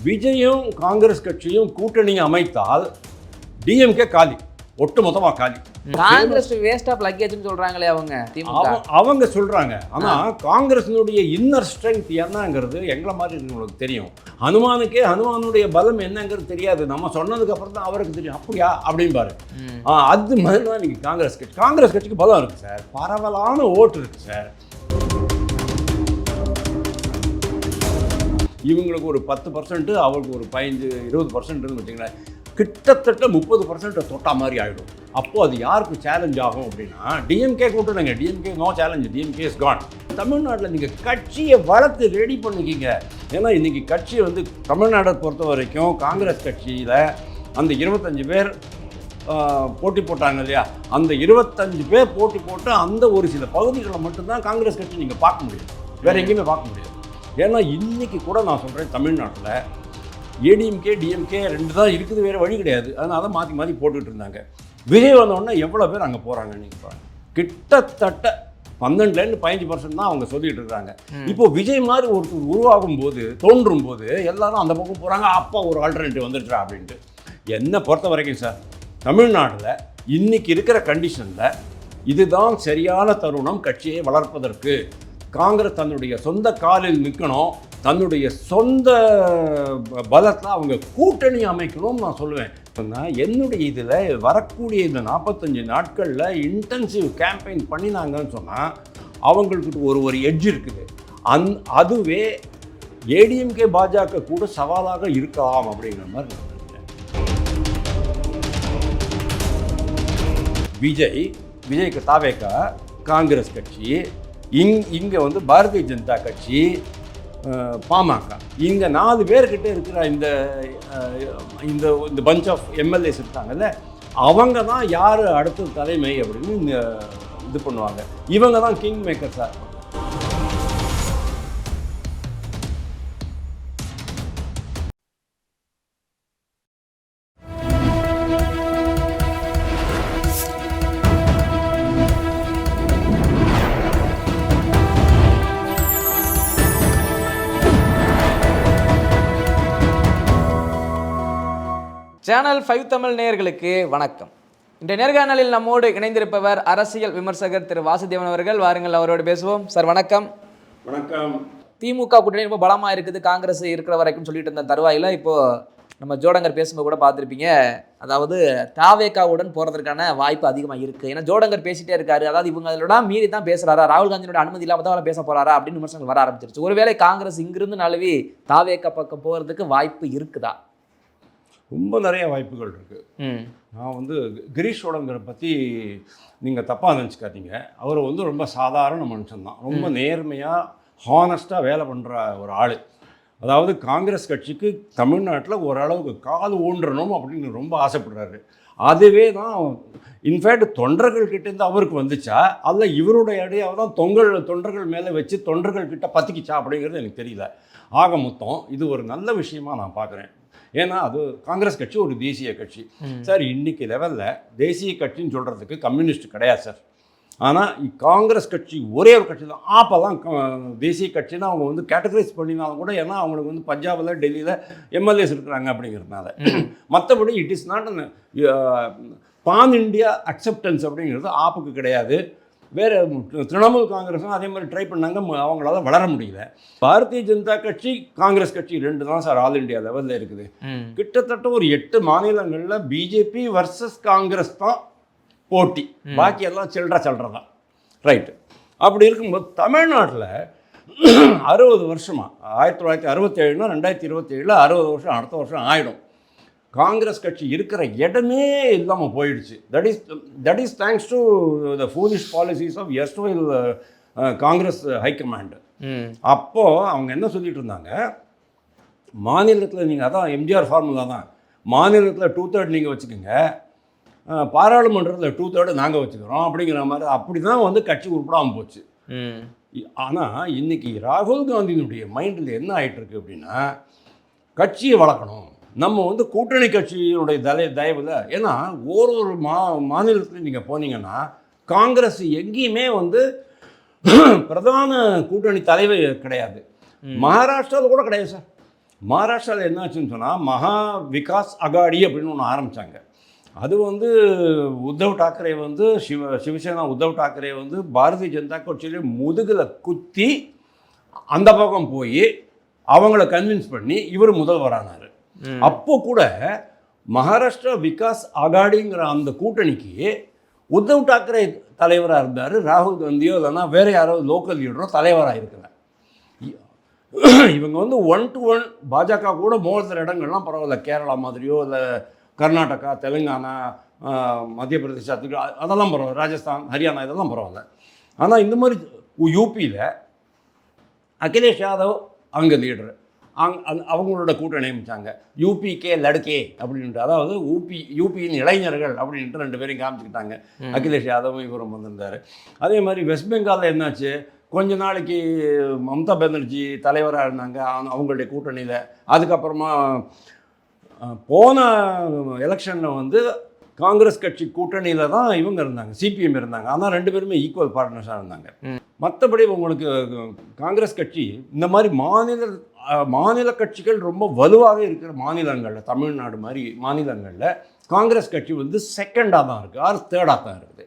விஜயும் காங்கிரஸ் கட்சியும் கூட்டணி அமைத்தால் டிஎம்கே காலி, ஒட்டு மொத்தமாக காலி. காங்கிரஸ் வேஸ்ட் ஆஃப் லக்கேஜ்னு சொல்றாங்களே அவங்க சொல்றாங்க. ஆனா காங்கிரஸினுடைய இன்னர் ஸ்ட்ரென்த் என்னங்கிறது எங்களை மாதிரி உங்களுக்கு தெரியும். ஹனுமானுடைய பலம் என்னங்கிறது தெரியாது. நம்ம சொன்னதுக்கு அப்புறம் தான் அவருக்கு தெரியும். அப்படியா அப்படின்பாரு. அது மாதிரி தான் நீங்க காங்கிரஸ் கட்சிக்கு பலம் இருக்கு சார், பரவலான ஓட்டு இருக்கு சார். இவங்களுக்கு ஒரு 10%, அவங்களுக்கு ஒரு 15-20% வச்சுங்களேன், கிட்டத்தட்ட 30% தொட்டா மாதிரி ஆகிடும். அப்போது அது யாருக்கு சேலஞ்ச் ஆகும் அப்படின்னா டிஎம்கே கூட்டணுங்க. DMK no challenge, DMK is gone. தமிழ்நாட்டில் நீங்கள் கட்சியை வளர்த்து ரெடி பண்ணிக்கிங்க. ஏன்னா இன்றைக்கி கட்சி வந்து தமிழ்நாட்டை பொறுத்த வரைக்கும் காங்கிரஸ் கட்சியில் அந்த 25 பேர் போட்டி போட்டாங்க இல்லையா, அந்த 25 பேர் போட்டி போட்டு அந்த ஒரு சில பகுதிகளை மட்டும்தான் காங்கிரஸ் கட்சி நீங்கள் பார்க்க முடியும், வேறு எங்கேயுமே பார்க்க முடியாது. ஏன்னா இன்றைக்கி கூட நான் சொல்கிறேன், தமிழ்நாட்டில் ஏடிஎம்கே டிஎம்கே 2 தான் இருக்குது, வேறு வழி கிடையாது. அதனால தான் மாற்றி போட்டுக்கிட்டு இருந்தாங்க. விஜய் வந்தோடனே எவ்வளோ பேர் அங்கே போகிறாங்க நீங்கள் பாருங்கள். கிட்டத்தட்ட 12-15% தான் அவங்க சொல்லிகிட்டு இருக்காங்க. இப்போது விஜய் மாதிரி ஒருத்தர் உருவாகும் போது, தோன்றும் போது எல்லாரும் அந்த பக்கம் போகிறாங்க. அப்போ ஒரு ஆல்டர்னேட்டிவ் வந்துடுறா அப்படின்ட்டு. என்னை பொறுத்த வரைக்கும் சார், தமிழ்நாட்டில் இன்றைக்கி இருக்கிற கண்டிஷனில் இதுதான் சரியான தருணம் கட்சியை வளர்ப்பதற்கு. காங்கிரஸ் தன்னுடைய சொந்த காலில் நிற்கணும், தன்னுடைய சொந்த பலத்தில் அவங்க கூட்டணி அமைக்கணும்னு நான் சொல்லுவேன். என்னுடைய இதில் வரக்கூடிய இந்த 45 நாட்களில் இன்டென்சிவ் கேம்பெயின் பண்ணினாங்கன்னு சொன்னால் அவங்களுக்கு ஒரு எட்ஜ் இருக்குது. அதுவே ஏடிஎம்கே பாஜக கூட சவாலாக இருக்கலாம் அப்படிங்கிற மாதிரி நான் நினைக்கிறேன். விஜய்க்கு தாவேகா, காங்கிரஸ் கட்சி, இங்கே வந்து பாரதிய ஜனதா கட்சி, பாமக, இங்கே 4 பேர்கிட்ட இருக்கிற இந்த பஞ்ச் ஆஃப் எம்எல்ஏஸ் இருக்காங்கல்ல, அவங்க தான் யார் அடுத்த தலைமை அப்படின்னு இது பண்ணுவாங்க. இவங்க தான் கிங் மேக்கர்ஸாக இருப்பாங்க. சேனல் 5 தமிழ் நேயர்களுக்கு வணக்கம். இந்த நேர்காணலில் நம்மோடு இணைந்திருப்பவர் அரசியல் விமர்சகர் திரு வாசுதேவன் அவர்கள். வாருங்கள், அவரோடு பேசுவோம். சார் வணக்கம். வணக்கம். திமுக கூட்டணி ரொம்ப பலமாக இருக்குது, காங்கிரஸ் இருக்கிற வரைக்கும் சொல்லிட்டு இருந்த தருவாயில் இப்போது நம்ம ஜோடங்கர் பேசும்போது கூட பார்த்துருப்பீங்க, அதாவது தாவேகாவுடன் போகிறதுக்கான வாய்ப்பு அதிகமாக இருக்குது. ஏன்னா ஜோடங்கர் பேசிகிட்டே இருக்காரு, அதாவது இவங்க அதோட மீறி தான் பேசுகிறாரா, ராகுல் காந்தியோட அனுமதி இல்லாமல் தான் பேச போகிறாரா அப்படின்னு விமர்சனங்கள் வர ஆரம்பிச்சிருச்சு. ஒருவேளை காங்கிரஸ் இங்கிருந்து நழுவி தாவேகா பக்கம் போகிறதுக்கு வாய்ப்பு இருக்குதா? ரொம்ப நிறைய வாய்ப்புகள் இருக்குது. நான் வந்து கிரீஷ் ஷோடங்கரை பற்றி நீங்கள் தப்பாக நினச்சிக்காதீங்க. அவர் வந்து ரொம்ப சாதாரண மனுஷன்தான், ரொம்ப நேர்மையாக ஹானஸ்ட்டாக வேலை பண்ணுற ஒரு ஆள். அதாவது காங்கிரஸ் கட்சிக்கு தமிழ்நாட்டில் ஓரளவுக்கு கால் ஊன்றணும் அப்படின்னு ரொம்ப ஆசைப்படுறாரு. அதுவே தான் இன்ஃபேக்ட் தொண்டர்கள்கிட்டேருந்து அவருக்கு வந்துச்சா, அதில் இவருடைய அடையாக தான் தொண்டர்கள் மேலே வச்சு தொண்டர்கள்கிட்ட பற்றிக்கிச்சா அப்படிங்கிறது எனக்கு தெரியல. ஆக மொத்தம் இது ஒரு நல்ல விஷயமாக நான் பார்க்குறேன். ஏன்னா அது காங்கிரஸ் கட்சி ஒரு தேசிய கட்சி சார். இன்றைக்கி லெவலில் தேசிய கட்சின்னு சொல்கிறதுக்கு கம்யூனிஸ்ட் கிடையாது சார். ஆனால் காங்கிரஸ் கட்சி ஒரே ஒரு கட்சி தான். அப்போல்லாம் தேசிய கட்சின்னு அவங்க வந்து கேட்டகரைஸ் பண்ணினாலும் கூட, ஏன்னா அவங்களுக்கு வந்து பஞ்சாபில் டெல்லியில் எம்எல்ஏஸ் இருக்கிறாங்க அப்படிங்கிறதுனால. மற்றபடி it is not pan India acceptance அப்படிங்கிறது ஆப்புக்கு கிடையாது. வேறு திரிணாமுல் காங்கிரஸும் அதே மாதிரி ட்ரை பண்ணாங்க, அவங்களால வளர முடியல. பாரதிய ஜனதா கட்சி காங்கிரஸ் கட்சி 2 தான் சார் ஆல் இண்டியா லெவலில் இருக்குது. கிட்டத்தட்ட ஒரு 8 மாநிலங்களில் பிஜேபி வர்சஸ் காங்கிரஸ் தான் போட்டி, பாக்கி எல்லாம் சில்லற தான். ரைட்டு. அப்படி இருக்கும்போது தமிழ்நாட்டில் 60 வருஷமாக 1967னா 2027 60 வருஷம், அடுத்த வருஷம் ஆகிடும். காங்கிரஸ் கட்சி இருக்கிற இடமே இல்லாமல் போயிடுச்சு. That is thanks to the foolish policies of erstwhile Congress high command. அப்போது அவங்க என்ன சொல்லிட்டு இருந்தாங்க, மாநிலத்தில் நீங்கள் அதான் எம்ஜிஆர் ஃபார்முலா தான், மாநிலத்தில் 2/3 நீங்கள் வச்சுக்கோங்க, பாராளுமன்றத்தில் 2/3 நாங்கள் வச்சுக்கிறோம் அப்படிங்கிற மாதிரி. அப்படி தான் வந்து கட்சி உருப்படாமல் போச்சு. ஆனால் இன்றைக்கி ராகுல் காந்தியினுடைய மைண்டில் என்ன ஆகிட்டுருக்கு அப்படின்னா, கட்சியை வளர்க்கணும், நம்ம வந்து கூட்டணி கட்சியினுடைய தயவில். ஏன்னா ஒரு மாநிலத்தில் நீங்கள் போனீங்கன்னா காங்கிரஸ் எங்கேயுமே வந்து பிரதான கூட்டணி தலைவர் கிடையாது. மகாராஷ்டிராவில் கூட கிடையாது சார். மகாராஷ்டிராவில் என்னாச்சுன்னு சொன்னால் மகா விகாஸ் அகாடி அப்படின்னு ஒன்று ஆரம்பித்தாங்க. அது வந்து உத்தவ் தாக்கரே வந்து சிவசேனா உத்தவ் தாக்கரே வந்து பாரதிய ஜனதா கட்சியிலே முதுகில் குத்தி அந்த பக்கம் போய் அவங்கள கன்வின்ஸ் பண்ணி இவர் முதல்வரானார். அப்போ கூட மகாராஷ்டிரா விகாஸ் அகாடிங்கிற அந்த கூட்டணிக்கு உத்தவ் தாக்கரே தலைவராக இருந்தார், ராகுல் காந்தியோ இல்லைன்னா வேறு யாரோ லோக்கல் லீடரோ தலைவராக இருக்கிறார். இவங்க வந்து 1-to-1 பாஜக கூட மோதுகிற இடங்கள்லாம் பரவாயில்ல, கேரளா மாதிரியோ இல்லை கர்நாடகா, தெலுங்கானா, மத்திய பிரதேசத்துக்கு அதெல்லாம் பரவாயில்ல, ராஜஸ்தான், ஹரியானா இதெல்லாம் பரவாயில்ல. ஆனால் இந்த மாதிரி யூபியில் அகிலேஷ் யாதவ் அங்கே லீடரு, அவங்களோட கூட்டணி அமைச்சாங்க. யூபிகே லடுக்கே அப்படின்ட்டு, அதாவது யூபியின் இளைஞர்கள் அப்படின்ட்டு 2 பேரையும் காமிச்சுக்கிட்டாங்க. அகிலேஷ் யாதவும் இவரும் வந்திருந்தார். அதே மாதிரி வெஸ்ட் பெங்காலில் என்னாச்சு, கொஞ்ச நாளைக்கு மம்தா பானர்ஜி தலைவராக இருந்தாங்க அவங்களுடைய கூட்டணியில். அதுக்கப்புறமா போன எலெக்ஷனில் வந்து காங்கிரஸ் கட்சி கூட்டணியில் தான் இவங்க இருந்தாங்க, சிபிஎம் இருந்தாங்க. ஆனால் 2 பேருமே ஈக்குவல் பார்ட்னர்ஸாக இருந்தாங்க. மற்றபடி உங்களுக்கு காங்கிரஸ் கட்சி இந்த மாதிரி மாநில கட்சிகள் ரொம்ப வலுவாக இருக்கிற மாநிலங்களில், தமிழ்நாடு மாதிரி மாநிலங்களில் காங்கிரஸ் கட்சி வந்து செகண்டாக தான் இருக்குது, ஆர் தேர்டாக தான் இருக்குது.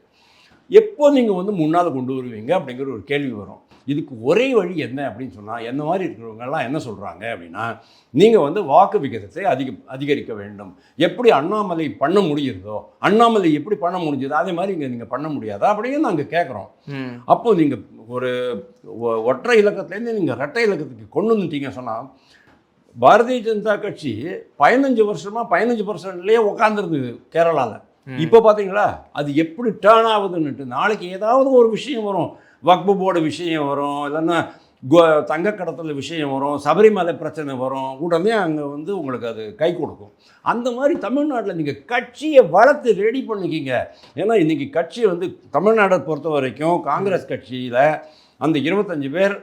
எப்போ நீங்கள் வந்து முன்னால் கொண்டு வருவீங்க அப்படிங்கிற ஒரு கேள்வி வரும். இதுக்கு ஒரே வழி என்ன அப்படின்னு சொன்னால், என்ன மாதிரி இருக்கிறவங்கெல்லாம் என்ன சொல்கிறாங்க அப்படின்னா, நீங்கள் வந்து வாக்கு விகிதத்தை அதிகரிக்க வேண்டும். எப்படி அண்ணாமலை பண்ண முடியுதோ, அண்ணாமலை எப்படி பண்ண முடிஞ்சதோ அதே மாதிரி இங்கே நீங்கள் பண்ண முடியாதா அப்படின்னு நாங்கள் கேட்குறோம். அப்போது நீங்கள் ஒரு ஒற்றை இலக்கத்துலேருந்து நீங்கள் ரெட்டை இலக்கத்துக்கு கொண்டு வந்துட்டீங்க சொன்னால், பாரதிய ஜனதா கட்சி 15 வருஷமாக 15%லேயே உட்காந்துருந்தது கேரளாவில். இப்போ பார்த்தீங்களா அது எப்படி டேர்ன் ஆகுதுன்னுட்டு. நாளைக்கு ஏதாவது ஒரு விஷயம் வரும், வக்பு போர்டு விஷயம் வரும், இல்லைன்னா தங்க கடத்தல் விஷயம் வரும், சபரிமலை பிரச்சனை வரும், உடனே அங்கே வந்து உங்களுக்கு அது கை கொடுக்கும். அந்த மாதிரி தமிழ்நாட்டில் நீங்கள் கட்சியை வளர்த்து ரெடி பண்ணிக்கிங்க. ஏன்னா இன்றைக்கி கட்சி வந்து தமிழ்நாட்டை பொறுத்த வரைக்கும் காங்கிரஸ் கட்சியில் அந்த 25 பேர்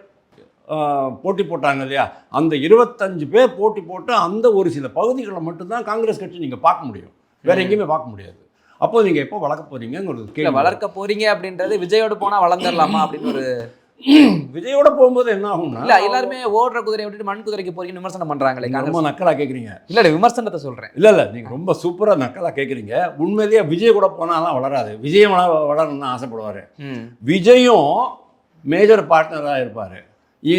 போட்டி போட்டாங்க இல்லையா, அந்த 25 பேர் போட்டி போட்டு அந்த ஒரு சில பகுதிகளை மட்டும்தான் காங்கிரஸ் கட்சி நீங்கள் பார்க்க முடியும், வேறு எங்கேயுமே பார்க்க முடியாது. அப்போ நீங்கள் எப்போ வளர்க்க போகிறீங்கன்னு கேள்வி. வளர்க்க போகிறீங்க அப்படின்றது விஜயோடு போனால் வளர்ந்துடலாமா அப்படின்னு ஒரு விஜயோட போகும்போது என்ன ஆகும்னா, இல்லை எல்லாருமே ஓடுற குதிரையை விட்டுட்டு மண் குதிரைக்கு போறீங்கன்னு விமர்சனம் பண்ணுறாங்களே. ரொம்ப நக்கலாக கேட்குறீங்க. இல்லை விமர்சனத்தை சொல்கிறேன். இல்லை நீங்கள் ரொம்ப சூப்பராக நக்கலாக கேட்குறீங்க. உண்மையிலேயே விஜய் கூட போனாலாம் வளராது. விஜயம் வளரணும்னு ஆசைப்படுவார். விஜயும் மேஜர் பார்ட்னராக இருப்பார்,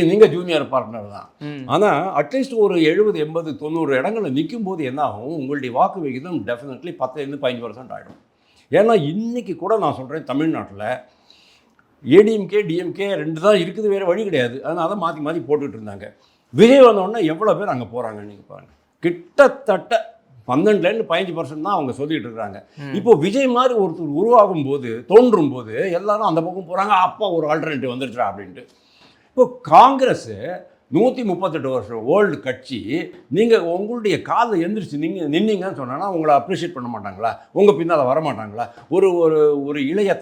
நீங்கள் ஜூனியர் பார்ட்னர் தான். ஆனால் அட்லீஸ்ட் ஒரு 70, 80, 90 இடங்களில் நிற்கும் போது என்ன ஆகும், உங்களுடைய வாக்கு விகிதம் டெஃபினெட்லி 10-15% ஆகிடும். ஏன்னா இன்றைக்கி கூட நான் சொல்கிறேன், தமிழ்நாட்டில் ஏடிஎம்கே டிஎம்கே 2 தான் இருக்குது, வேறு வழி கிடையாது. அதனால தான் மாற்றி போட்டுக்கிட்டு இருந்தாங்க. விஜய் வந்தோடனே எவ்வளோ பேர் அங்கே போகிறாங்க நீங்கள் பாருங்கள். கிட்டத்தட்ட 12-15% தான் அவங்க சொல்லிகிட்டு இருக்கிறாங்க. இப்போ விஜய் மாதிரி ஒருத்தர் உருவாகும் போது, தோன்றும் போது எல்லாரும் அந்த பக்கம் போகிறாங்க. அப்பா ஒரு ஆல்டர்னேட்டிவ் வந்துடுச்சா அப்படின்ட்டு. இப்போ காங்கிரஸ் 138 வருஷம் ஓல்டு கட்சி, நீங்கள் உங்களுடைய காலை எந்திரிச்சு நின்னீங்கன்னு சொன்னா உங்களை அப்ரிஷியேட் பண்ண மாட்டாங்களா? உங்கள் பின்னால் வரமாட்டாங்களா? ஒரு ஒரு ஒரு இளைய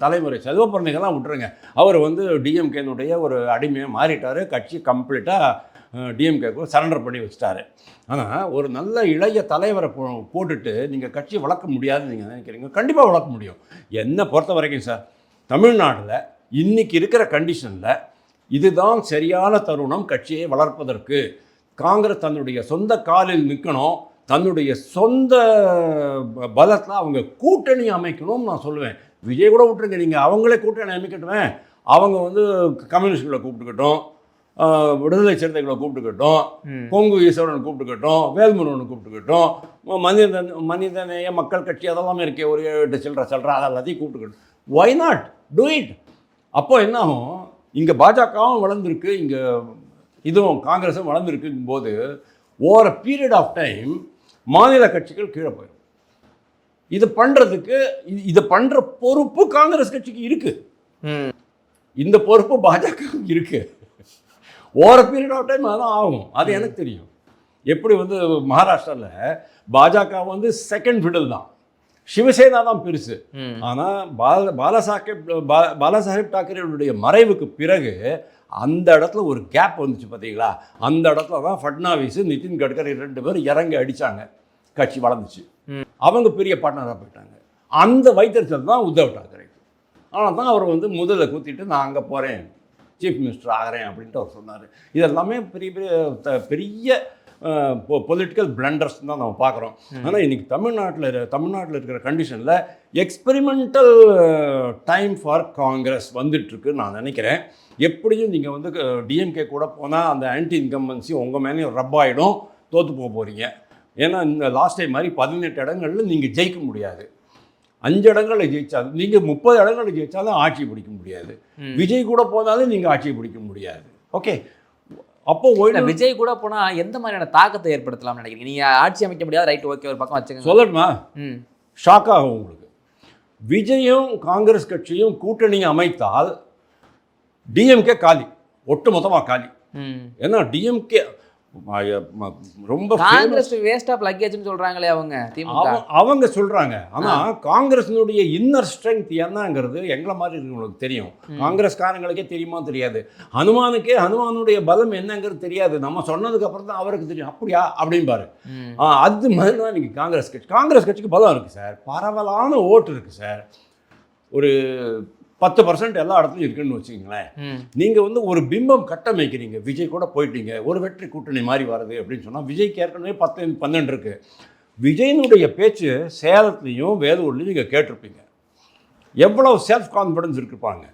தலைமுறை செல்வப்பிரணைகள்லாம் விட்டுருங்க. அவர் வந்து டிஎம்கேனுடைய ஒரு அடிமையாக மாறிட்டார். கட்சி கம்ப்ளீட்டாக டிஎம்கேக்கு சரண்டர் பண்ணி வச்சுட்டாரு. ஆனால் ஒரு நல்ல இளைய தலைவரை போட்டுட்டு நீங்கள் கட்சியை வளர்க்க முடியாதுன்னு நீங்கள் நினைக்கிறீங்க. கண்டிப்பாக வளர்க்க முடியும். என்னை பொறுத்த வரைக்கும் சார், தமிழ்நாட்டில் இன்றைக்கி இருக்கிற கண்டிஷனில் இதுதான் சரியான தருணம் கட்சியை வளர்ப்பதற்கு. காங்கிரஸ் தன்னுடைய சொந்த காலில் நிற்கணும், தன்னுடைய சொந்த பலத்தில் அவங்க கூட்டணி அமைக்கணும்னு நான் சொல்லுவேன். விஜய் கூட விட்டுருங்க, நீங்கள் அவங்களே கூட்டணி அமைக்கட்டுவேன். அவங்க வந்து கம்யூனிஸ்டுகளை கூப்பிட்டுக்கட்டும், விடுதலை சிறுத்தைகளை கூப்பிட்டுக்கட்டும், கொங்கு ஈஸ்வரனை கூப்பிட்டுக்கட்டும், வேல்முருகனை கூப்பிட்டுக்கட்டும், மனிதநேய மக்கள் கட்சி அதெல்லாமே இருக்கே, ஒரு 7-8 சில்லற அதை எல்லாத்தையும் கூப்பிட்டுக்கட்டும். Why not do it? அப்போ என்ன ஆகும், இங்கே பாஜகவும் வளர்ந்துருக்கு, இங்கே இதுவும் காங்கிரஸும் வளர்ந்துருக்குங்கும் போது ஓவர் பீரியட் ஆஃப் டைம் மாநில கட்சிகள் கீழே போயிடும். இது பண்ணுறதுக்கு இதை பண்ணுற பொறுப்பு காங்கிரஸ் கட்சிக்கு இருக்குது, இந்த பொறுப்பு பாஜக இருக்குது. ஓவர் பீரியட் ஆஃப் டைம் அதான் ஆகும். அது எனக்கு தெரியும். எப்படி வந்து மகாராஷ்டிராவில் பாஜக வந்து செகண்ட் ஃபிடல் தான், சிவசேனா தான் பெருசு. ஆனால் பாலாசாஹேப் டாக்கரேவுடைய மறைவுக்கு பிறகு அந்த இடத்துல ஒரு கேப் வந்துச்சு பார்த்தீங்களா? அந்த இடத்துல தான் ஃபட்னாவிஸ், நிதின் கட்கரி 2 பேரும் இறங்கி அடித்தாங்க, கட்சி வளர்ந்துச்சு. அவங்க பெரிய பார்ட்னராக போயிட்டாங்க. அந்த வைத்தறிச்சல் தான் உத்தவ் டாக்கரே. ஆனால் தான் அவர் வந்து முதல்ல குத்திட்டு நான் அங்கே போகிறேன் சீஃப் மினிஸ்டர் ஆகிறேன் அப்படின்ட்டு அவர் சொன்னார். இதெல்லாமே பெரிய பெரிய பெரிய பொலிட்டிக்கல் பிளண்டர்ஸ் தான் நம்ம பார்க்குறோம். ஆனால் இன்றைக்கி தமிழ்நாட்டில் இருக்கிற கண்டிஷனில் எக்ஸ்பெரிமெண்டல் டைம் ஃபார் காங்கிரஸ் வந்துட்டுருக்குன்னு நான் நினைக்கிறேன். எப்படியும் நீங்கள் வந்து டிஎம்கே கூட போனால் அந்த ஆன்டி இன்கம்பன்சி உங்கள் மேலேயும் ரப் ஆகிடும், தோற்று போக போகிறீங்க. ஏன்னா இந்த லாஸ்ட் டைம் மாதிரி 18 இடங்களில் நீங்கள் ஜெயிக்க முடியாது. 5 இடங்களில் ஜெயிச்சாலும் நீங்கள் 30 இடங்களில் ஜெயித்தாலும் ஆட்சி பிடிக்க முடியாது. விஜய் கூட போனாலும் நீங்கள் ஆட்சியை பிடிக்க முடியாது. ஓகே, அப்போ விஜய் கூட போனால் எந்த மாதிரியான தாக்கத்தை ஏற்படுத்தலாம்னு நினைக்கிறீங்க? நீங்கள் ஆட்சி அமைக்க முடியாது, ரைட், ஓகே, ஒரு பக்கம் வச்சுக்கோங்க. சொல்லணுமா? ஷாக் ஆகும் உங்களுக்கு. விஜயும் காங்கிரஸ் கட்சியும் கூட்டணி அமைத்தால் டிஎம்கே காலி, ஒட்டுமொத்தமாக காலி. ஏன்னா டிஎம்கே ரொம்ப காங்கிரஸ் வேஸ்ட் ஆஃப் லக்கேஜ்னு சொல்கிறாங்களே அவங்க சொல்கிறாங்க. ஆனால் காங்கிரஸினுடைய இன்னர் ஸ்ட்ரென்த் என்னங்கிறது எங்களை மாதிரி இருக்கிறவங்களுக்கு தெரியும். காங்கிரஸ்காரங்களுக்கே தெரியுமா தெரியாது. ஹனுமானுடைய பலம் என்னங்கிறது தெரியாது. நம்ம சொன்னதுக்கு அப்புறம் தான் அவருக்கு தெரியும். அப்படியா அப்படின்பாரு. அது மாதிரி தான் இன்னைக்கு காங்கிரஸ் கட்சிக்கு பலம் இருக்குது சார். பரவலான ஓட்டு இருக்குது சார். ஒரு 10% எல்லா இடத்துலையும் இருக்குன்னு வச்சுக்கோங்களேன். நீங்கள் வந்து ஒரு பிம்பம் கட்டமைக்கிறீங்க. விஜய் கூட போயிட்டீங்க, ஒரு வெற்றி கூட்டணி மாதிரி வருது அப்படின்னு சொன்னால் விஜய்க்கு ஏற்கனவே 10-12 இருக்குது. விஜயனுடைய பேச்சு சேலத்துலேயும் வேலூர்லேயும் நீங்கள் கேட்டிருப்பீங்க. எவ்வளோ செல்ஃப் கான்ஃபிடன்ஸ் இருக்குப்பாங்க.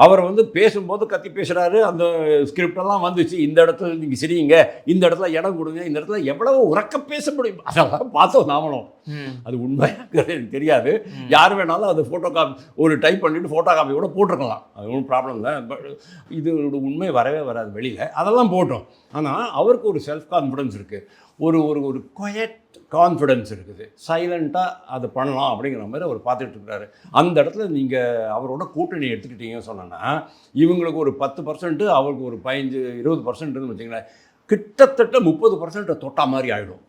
அவர் வந்து பேசும்போது கத்தி பேசுகிறாரு. அந்த ஸ்கிரிப்டெல்லாம் வந்துச்சு. இந்த இடத்துல நீங்கள் சிரிங்க, இந்த இடத்துல இடம் கொடுங்க, இந்த இடத்துல எவ்வளவு உறக்க பேச முடியும் அதெல்லாம் பார்த்தோம் நாமளும். அது உண்மையாக எனக்கு தெரியாது. யார் வேணாலும் அது ஃபோட்டோ காப்பி ஒரு டைப் பண்ணிவிட்டு ஃபோட்டோ காப்பி கூட போட்டிருக்கலாம். அது ஒன்றும் ப்ராப்ளம் இல்லை. பட் இது உண்மை வரவே வராது வெளியில். அதெல்லாம் போட்டோம். ஆனால் அவருக்கு ஒரு செல்ஃப் கான்ஃபிடன்ஸ் இருக்குது. ஒரு ஒரு ஒரு குயட் கான்ஃபிடென்ஸ் இருக்குது. சைலண்ட்டாக அதை பண்ணலாம் அப்படிங்கிற மாதிரி அவர் பார்த்துட்ருக்கிறாரு. அந்த இடத்துல நீங்கள் அவரோட கூட்டணி எடுத்துக்கிட்டீங்கன்னு சொன்னோன்னா இவங்களுக்கு ஒரு 10%, அவருக்கு ஒரு 15-20%ன்னு வச்சுங்களேன். கிட்டத்தட்ட 30% தொட்டா மாதிரி ஆகிடும்.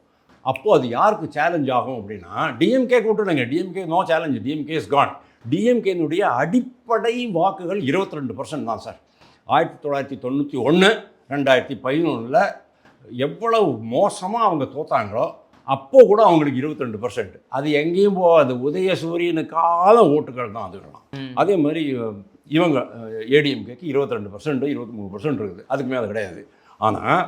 அப்போது அது யாருக்கு சேலஞ்ச் ஆகும் அப்படின்னா டிஎம்கே கூட்டணிங்க. DMK no challenge, DMK is gone. டிஎம்கேனுடைய அடிப்படை வாக்குகள் 22% தான் சார். 1991 2011 எவ்வளவு மோசமாக அவங்க தோத்தாங்களோ அப்போ கூட அவங்களுக்கு 22%. அது எங்கேயும் போகாது. உதயசூரியனுக்கான ஓட்டுகள் தான் அதுலாம். அதே மாதிரி இவங்க ஏடிஎம்கேக்கு 22% 23% இருக்குது. அதுக்கு மேலே கிடையாது. ஆனால்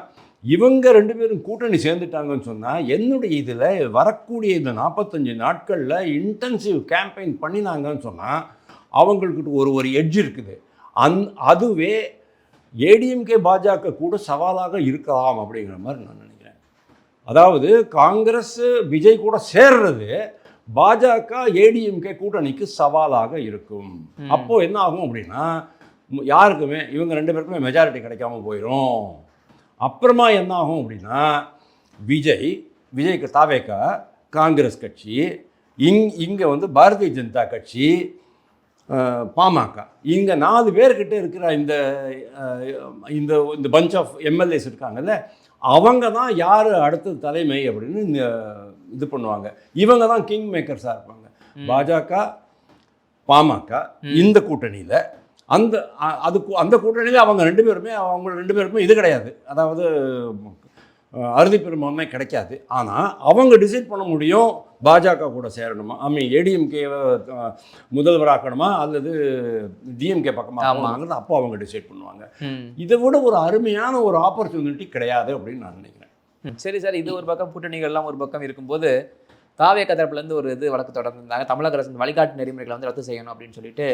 இவங்க 2 பேரும் கூட்டணி சேர்ந்துட்டாங்கன்னு சொன்னால் என்னுடைய இதில் வரக்கூடிய இந்த 45 நாட்களில் இன்டென்சிவ் கேம்பெயின் பண்ணினாங்கன்னு சொன்னால் அவங்களுக்கு ஒரு எட்ஜ் இருக்குது. அதுவே ஏடிஎம்கே பாஜக கூட சவாலாக இருக்கலாம் அப்படிங்கிற மாதிரி நான் நினைக்கிறேன். அதாவது காங்கிரஸ் விஜய் கூட சேர்றது பாஜக ஏடிஎம்கே கூட்டணிக்கு சவாலாக இருக்கும். அப்போது என்ன ஆகும் அப்படின்னா யாருக்குமே இவங்க 2 பேருக்குமே மெஜாரிட்டி கிடைக்காம போயிடும். அப்புறமா என்ன ஆகும் அப்படின்னா விஜய்க்கு தாவேகா, காங்கிரஸ் கட்சி, இங்கே வந்து பாரதிய ஜனதா கட்சி, பாமக, இங்கே 4 பேர்கிட்ட இருக்கிற இந்த இந்த பஞ்ச் ஆஃப் எம்எல்ஏஸ் இருக்காங்கல்ல, அவங்க தான் யார் அடுத்த தலைமை அப்படின்னு இது பண்ணுவாங்க. இவங்க தான் கிங் மேக்கர்ஸாக இருப்பாங்க. பாஜக பாமக இந்த கூட்டணியில் அந்த கூட்டணியில் அவங்க 2 பேருமே இது கிடையாது. அதாவது அறுதி பெரும்பான்மை கிடைக்காது. ஆனால் அவங்க டிசைட் பண்ண முடியும் பாஜக கூட சேரணுமா, ஏடிஎம்கே முதல்வராக்கணுமா அல்லது டிஎம்கே பக்கமாக, அப்போ அவங்க டிசைட் பண்ணுவாங்க. இதை விட ஒரு அருமையான ஒரு ஆப்பர்ச்சுனிட்டி கிடையாது அப்படின்னு நான் நினைக்கிறேன். சரி சார், இது ஒரு பக்கம் கூட்டணிகள்லாம் ஒரு பக்கம் இருக்கும்போது தாவேக தரப்புலேருந்து ஒரு வழக்கு தொடர்ந்துருந்தாங்க. தமிழக அரசு வழிகாட்டு நெறிமுறைகளை வந்து ரத்து செய்யணும் அப்படின்னு சொல்லிட்டு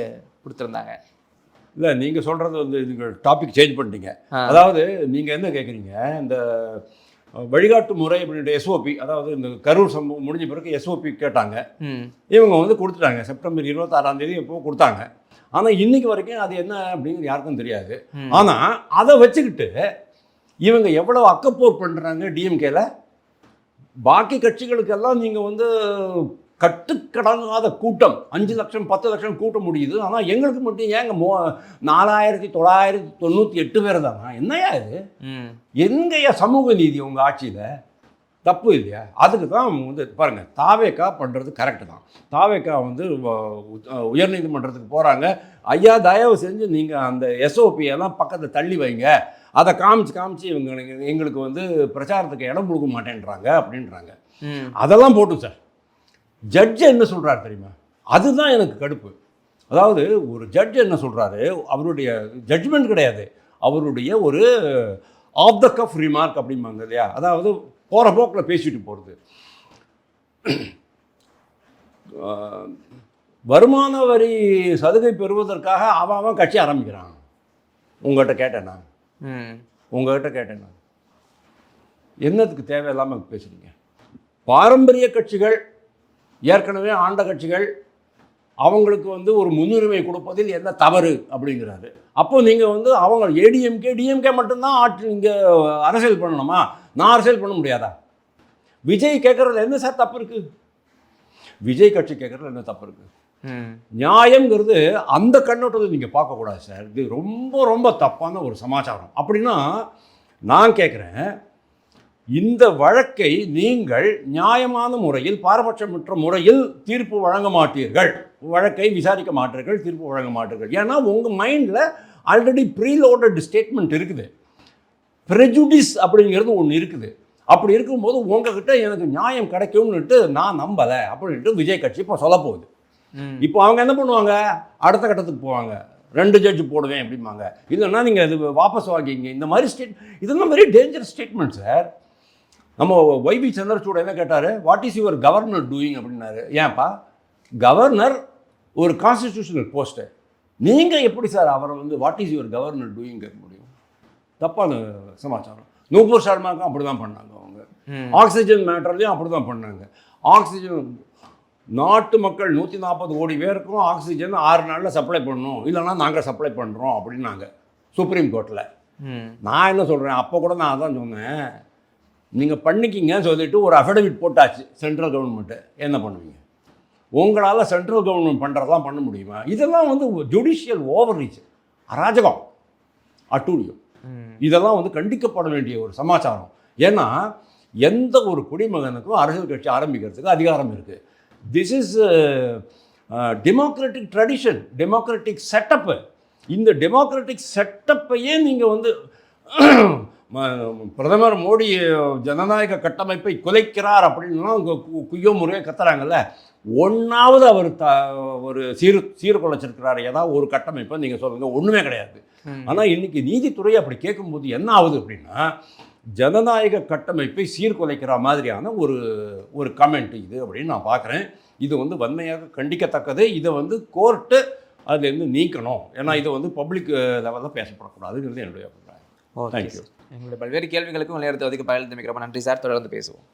கொடுத்துருந்தாங்க. இல்லை, நீங்கள் சொல்கிறது வந்து இதுக்கு டாபிக் சேஞ்ச் பண்ணிட்டீங்க. அதாவது நீங்கள் என்ன கேட்குறீங்க, இந்த வழிகாட்டு முறை அப்படின்ற எஸ்ஓபி, அதாவது இந்த கரூர் சம்பவம் முடிஞ்ச பிறகு எஸ்ஓபி கேட்டாங்க. இவங்க வந்து கொடுத்துட்டாங்க. செப்டம்பர் 26 எப்போ கொடுத்தாங்க. ஆனால் இன்னைக்கு வரைக்கும் அது என்ன அப்படிங்கிறது யாருக்கும் தெரியாது. ஆனால் அதை வச்சுக்கிட்டு இவங்க எவ்வளோ அக்கப்போர் பண்ணுறாங்க டிஎம்கேல. பாக்கி கட்சிகளுக்கெல்லாம் நீங்கள் வந்து கட்டுக்கடங்காத கூட்டம் 5 லட்சம் 10 லட்சம் கூட்டம் முடியுது. ஆனால் எங்களுக்கு மட்டும் ஏங்க 4998 பேர் தானா? என்னையா இது? எங்கேயா சமூக நீதி உங்கள் ஆட்சியில்? தப்பு இல்லையா? அதுக்கு தான் வந்து பாருங்கள், தாவேக்கா பண்ணுறது கரெக்டு தான். தாவேக்கா வந்து உயர்நீதிமன்றத்துக்கு போகிறாங்க. ஐயா தயவு செஞ்சு நீங்கள் அந்த எஸ்ஓபியெல்லாம் பக்கத்தில் தள்ளி வைங்க, அதை காமிச்சு எங்களுக்கு வந்து பிரச்சாரத்துக்கு இடம் கொடுக்க மாட்டேன்றாங்க அப்படின்றாங்க. அதெல்லாம் போட்டும் சார். ஜட்ஜ் என்ன சொல்கிறார் தெரியுமா? அதுதான் எனக்கு கடுப்பு. அதாவது ஒரு ஜட்ஜ் என்ன சொல்கிறாரு, அவருடைய ஜட்ஜ்மெண்ட் கிடையாது, அவருடைய ஒரு ஆஃப் த கஃப் ரிமார்க் அப்படிம்பாங்க இல்லையா, அதாவது போகிற போக்கில் பேசிட்டு போகிறது. வருமான வரி சலுகை பெறுவதற்காக அவன் கட்சி ஆரம்பிக்கிறான். உங்கள்கிட்ட கேட்டேன் நான், உங்கள்கிட்ட கேட்டேன் நான், என்னத்துக்கு தேவையில்லாமல் பேசுகிறீங்க? பாரம்பரிய கட்சிகள், ஏற்கனவே ஆண்ட கட்சிகள், அவங்களுக்கு வந்து ஒரு முன்னுரிமை கொடுப்பதில் என்ன தவறு அப்படிங்கிறாரு. அப்போ நீங்கள் வந்து அவங்க டிஎம்கே மட்டும்தான் இங்கே அரசியல் பண்ணணுமா? நான் அரசியல் பண்ண முடியாதா? விஜய் கேட்குறதுல என்ன சார் தப்பு இருக்குது? விஜய் கட்சி கேட்குறதுல என்ன தப்பு இருக்குது? நியாயங்கிறது அந்த கண்ணோட்டத்தை நீங்கள் பார்க்கக்கூடாது சார். இது ரொம்ப ரொம்ப தப்பான ஒரு சமாச்சாரம். அப்படின்னா நான் கேட்குறேன், இந்த வழக்கை நீங்கள் நியாயமான முறையில், பாரபட்சமற்ற முறையில் தீர்ப்பு வழங்க மாட்டீர்கள், வழக்கை விசாரிக்க மாட்டீர்கள், தீர்ப்பு வழங்க மாட்டீர்கள். ஏன்னா உங்கள் மைண்டில் ஆல்ரெடி ப்ரீலோடட் ஸ்டேட்மெண்ட் இருக்குது, ப்ரெஜுடிஸ் அப்படிங்கிறது ஒன்று இருக்குது. அப்படி இருக்கும்போது உங்ககிட்ட எனக்கு நியாயம் கிடைக்கும்னுட்டு நான் நம்பலை அப்படின்ட்டு விஜய் கட்சி இப்போ சொல்ல போகுது. இப்போ அவங்க என்ன பண்ணுவாங்க? அடுத்த கட்டத்துக்கு போவாங்க, 2 ஜட்ஜ் போடுவேன் அப்படிம்பாங்க. இல்லைன்னா நீங்கள் இது வாபஸ் வாங்கிங்க. இந்த மாதிரி இதெல்லாம் வெரி டேஞ்சரஸ் ஸ்டேட்மெண்ட் சார். நம்ம ஒய்வி சந்திரசூட் என்ன கேட்டார், what is your governor doing அப்படின்னாரு. ஏன்ப்பா, கவர்னர் ஒரு கான்ஸ்டிடியூஷனல் போஸ்ட்டு, நீங்கள் எப்படி சார் அவரை வந்து what is your governor doing கேட்க முடியும்? தப்பான சமாச்சாரம். நூபுர் சர்மாவுக்கும் அப்படி தான் பண்ணாங்க அவங்க. ஆக்சிஜன் மேட்டர்லையும் அப்படி தான் பண்ணாங்க. ஆக்சிஜன் நாட்டு மக்கள் 140 கோடி பேருக்கும் ஆக்சிஜன் 6 நாளில் சப்ளை பண்ணணும், இல்லைன்னா நாங்கள் சப்ளை பண்ணுறோம் அப்படின்னாங்க சுப்ரீம் கோர்ட்டில். நான் என்ன சொல்கிறேன், அப்போ கூட நான் அதான் சொன்னேன், நீங்கள் பண்ணிக்கிங்கன்னு சொல்லிட்டு ஒரு அஃபிடவிட் போட்டாச்சு சென்ட்ரல் கவர்மெண்ட்டு. என்ன பண்ணுவீங்க? உங்களால் சென்ட்ரல் கவர்மெண்ட் பண்ணுறதெல்லாம் பண்ண முடியுமா? இதெல்லாம் வந்து ஜுடிஷியல் ஓவர் ரீச், அராஜகம், அட்டூழியம். இதெல்லாம் வந்து கண்டிக்கப்பட வேண்டிய ஒரு சமாச்சாரம். ஏன்னா எந்த ஒரு குடிமகனுக்கும் அரசியல் கட்சி ஆரம்பிக்கிறதுக்கு அதிகாரம் இருக்குது. This is democratic tradition, democratic setup. இந்த டெமோக்ராட்டிக் செட்டப்பையே நீங்கள் வந்து பிரதமர் மோடி ஜனநாயக கட்டமைப்பை குலைக்கிறார் அப்படின்லாம் குய்யோ முறையோ கத்துறாங்கல்ல. ஒன்றாவது அவர் ஒரு சீர்குலைச்சிருக்கிறார் ஏதாவது ஒரு கட்டமைப்பை நீங்கள் சொல்லுங்கள், ஒன்றுமே கிடையாது. ஆனால் இன்றைக்கி நீதித்துறை அப்படி கேட்கும்போது என்ன ஆகுது அப்படின்னா, ஜனநாயக கட்டமைப்பை சீர்குலைக்கிற மாதிரியான ஒரு கமெண்ட் இது அப்படின்னு நான் பார்க்குறேன். இது வந்து வன்மையாக கண்டிக்கத்தக்கது. இதை வந்து கோர்ட்டு அதுலேருந்து நீக்கணும். ஏன்னா இதை வந்து பப்ளிக் லெவலில் பேசப்படக்கூடாதுங்கிறது என்னுடைய அபிப்பிராயம். தேங்க்யூ. எங்களுடைய பல்வேறு கேள்விகளுக்கும் நேரத்தை ஒதுக்கி பயன்படுத்தி மிக்க நன்றி சார். தொடர்ந்து பேசுவோம்.